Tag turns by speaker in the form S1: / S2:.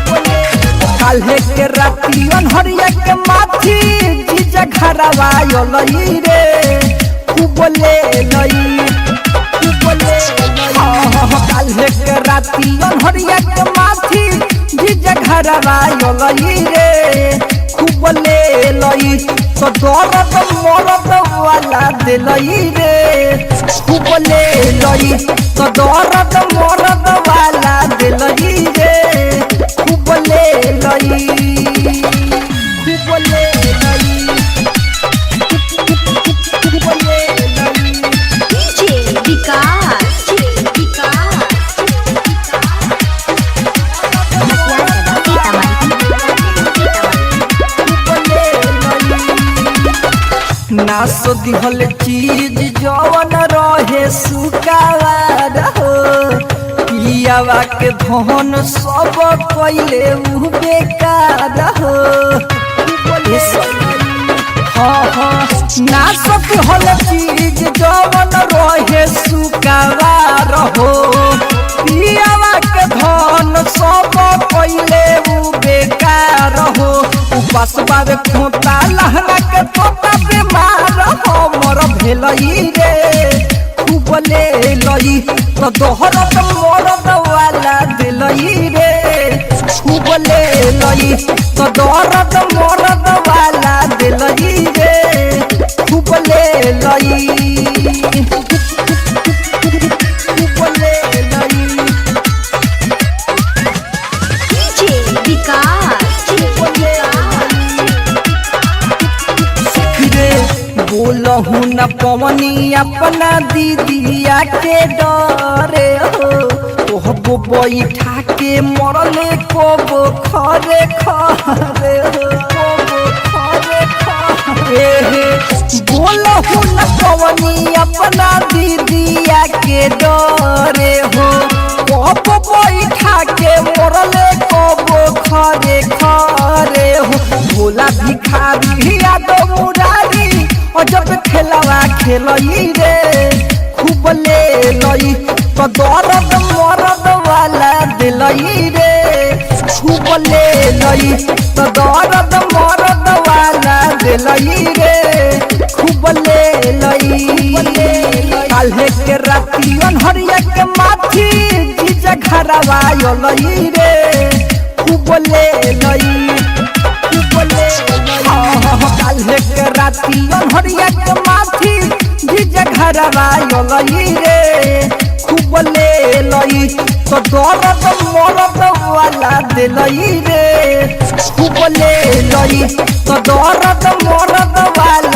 S1: काल्हे के राती अनहरिया के माथी जीजा घरवा लई रे बोले लई बोले काल्हे के राती अनहरिया के माथी जीजा घरवा लई रे बोले लई तो दर्द मरद वाला दिलई रे बोले लई तो दर्द मरद वाला दिलई रे बोले लई बोले लई बोले लई
S2: डीजे विकास
S1: नास दिहल चीज जवन रहे सुकावार हो पियावा के धन सब पहले उ बेकार हो नास दिहल चीज जवन रहे सुकावार हो पियावा के धन सब पहले उ बेकार हो उपास बाबे खोता लहरा के तोता बीमार हमर भेलई रे बोले लई तो दोहरत मरद वाला दिलई रे बोले लई तो दोहरत मरद वाला दिलई रे बोले लई बोले लई
S2: डीजे विकास
S1: बोलहु न पवनी अपना दीदिया के डरे हो तोहबो बैठा के मरले कोबो खरे खरे हो कोबो खरे खरे बोलहु न पवनी अपना दीदिया के डरे हो कोबो बैठा के मरले कोबो खरे खरे हो भोला भिखारी यादव मुरारी और जब खेलवा खेलई रे ले लई तो दर्द मरद वाला दिलई रे ले लई तो दर्द मरद वाला दिलई रे ले लई काल्हे के राती अनहरिया के माथी जीजा घरवा लई रे ले लई काल्हे के राती अनहरिया के माथी जीजा घरवा लई रे बोले लई तो दर्द मरद वाला दिलई रे बोले लई तो दर्द मरद वाला